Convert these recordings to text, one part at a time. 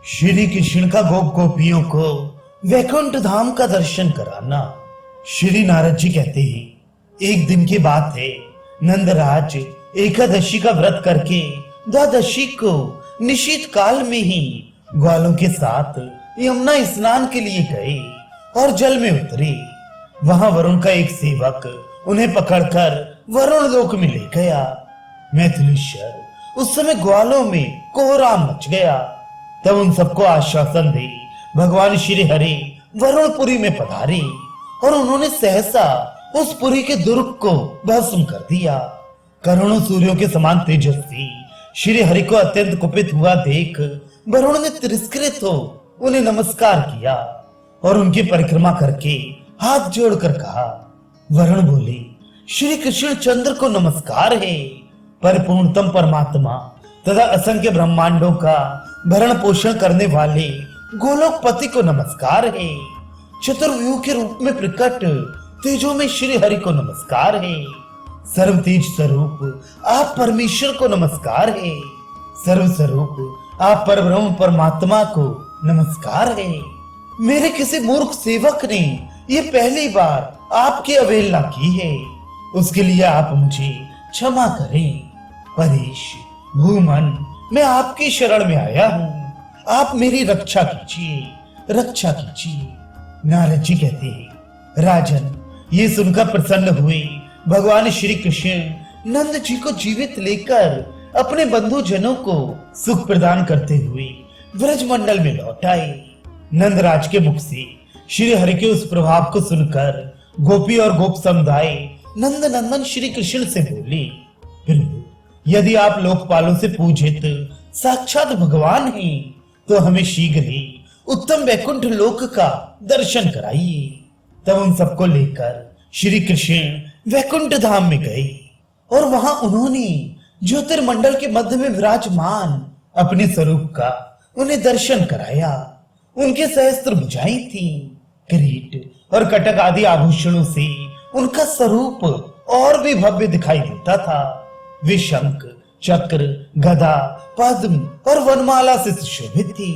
श्री कृष्ण का गोप गोपियों को वैकुंठ धाम का दर्शन कराना। श्री नारद जी कहते हैं, एक दिन की बात है, नंदराज एकादशी का व्रत करके द्वादशी को निशीत काल में ही ग्वालों के साथ यमुना स्नान के लिए गए और जल में उतरे। वहां वरुण का एक सेवक उन्हें पकड़कर वरुण लोक में ले गया। मैथिलीश्वर उस समय ग्वालों में कोहराम मच गया। तब उन सबको आश्वासन दे भगवान श्री हरि वरुणपुरी में पधारे और उन्होंने सहसा उस पुरी के दुर्ग को भस्म कर दिया। करोड़ों सूर्यों के समान तेजस्वी श्री हरि को अत्यंत कुपित हुआ देख वरुण ने तिरस्कृत हो उन्हें नमस्कार किया और उनकी परिक्रमा करके हाथ जोड़कर कहा। वरुण बोले, श्री कृष्ण चंद्र को नमस्कार है। परिपूर्णतम परमात्मा तथा असंख्य ब्रह्मांडों का भरण पोषण करने वाले गोलोकपति को नमस्कार है। चतुर्व्यूह के रूप में प्रकट तेजो में श्री हरि को नमस्कार है। सर्व तेज स्वरूप आप परमेश्वर को नमस्कार है। सर्व स्वरूप आप परब्रह्म परमात्मा को नमस्कार है। मेरे किसी मूर्ख सेवक ने ये पहली बार आपकी अवहेलना की है, उसके लिए आप मुझे क्षमा करें। परेश भूमन, मैं आपकी शरण में आया हूँ, आप मेरी रक्षा कीजिए, रक्षा कीजिए। नारद जी कहते हैं, राजन, ये सुनकर प्रसन्न हुए भगवान श्री कृष्ण नंद जी को जीवित लेकर अपने बंधु जनों को सुख प्रदान करते हुए ब्रजमंडल में लौट आए। नंदराज के मुख से श्री हरि के उस प्रभाव को सुनकर गोपी और गोप समुदाय नंद नंदन श्री कृष्ण से बोले, प्रभु, यदि आप लोकपालों से पूजित साक्षात भगवान हैं, तो हमें शीघ्र ही उत्तम वैकुंठ लोक का दर्शन कराइए। तब उन सबको लेकर श्री कृष्ण वैकुंठ धाम में गए और वहां उन्होंने ज्योतिर्मंडल के मध्य में विराजमान अपने स्वरूप का उन्हें दर्शन कराया। उनके सहस्त्र भुजाएं थी, किरीट और कटक आदि आभूषणों से उनका स्वरूप और भी भव्य दिखाई देता था। वे शंख, चक्र, गदा, पद्म और वनमाला से सुशोभित थी।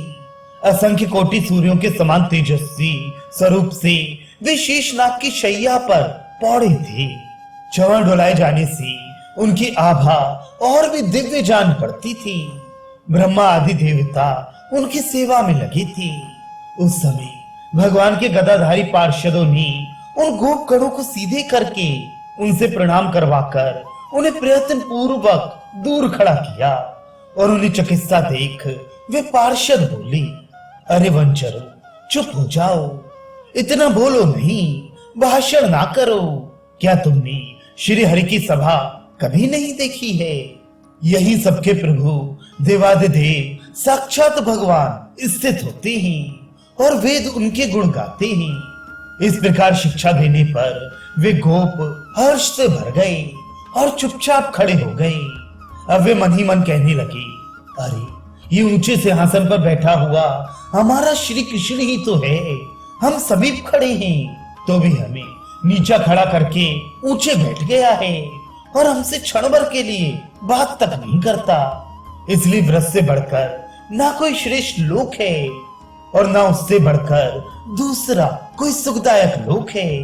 असंख्य कोटि सूर्यों के समान तेजस्वी स्वरूप से वे शेषनाग की शैया पर पौड़े थे। चरण डुलाए जाने से उनकी आभा और भी दिव्य जान पड़ती थी। ब्रह्मा आदि देवता उनकी सेवा में लगे थे। उस समय भगवान के गदाधारी पार्षदों ने उन गोप गणों को सीधे करके उनसे प्रणाम करवाकर उन्हें प्रयत्न पूर्वक दूर खड़ा किया और उन्हें चिकित्सा देख वे पार्षद बोले, अरे वंचरो, चुप हो जाओ, इतना बोलो नहीं, भाषण ना करो। क्या तुमने श्री हरि की सभा कभी नहीं देखी है? यही सबके प्रभु देवादिदेव साक्षात भगवान स्थित होते हैं और वेद उनके गुण गाते हैं। इस प्रकार शिक्षा देने पर वे गोप हर्ष से भर गए और चुपचाप खड़े हो गए। अब वे मन ही मन कहने लगे, अरे, ये ऊंचे सिंहासन पर बैठा हुआ हमारा श्री कृष्ण ही तो है। हम समीप खड़े हैं तो भी हमें नीचा खड़ा करके ऊंचे बैठ गया है और हमसे क्षण भर के लिए बात तक नहीं करता। इसलिए व्रत से बढ़कर ना कोई श्रेष्ठ लोक है और ना उससे बढ़कर दूसरा कोई सुखदायक लोक है,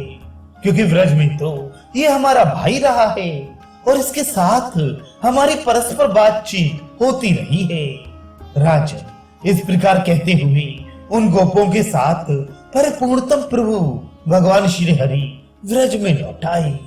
क्योंकि व्रज में तो ये हमारा भाई रहा है और इसके साथ हमारी परस्पर बातचीत होती रही है। राजन, इस प्रकार कहते हुए उन गोपों के साथ परिपूर्णतम प्रभु भगवान श्री हरि व्रज में लौट आए।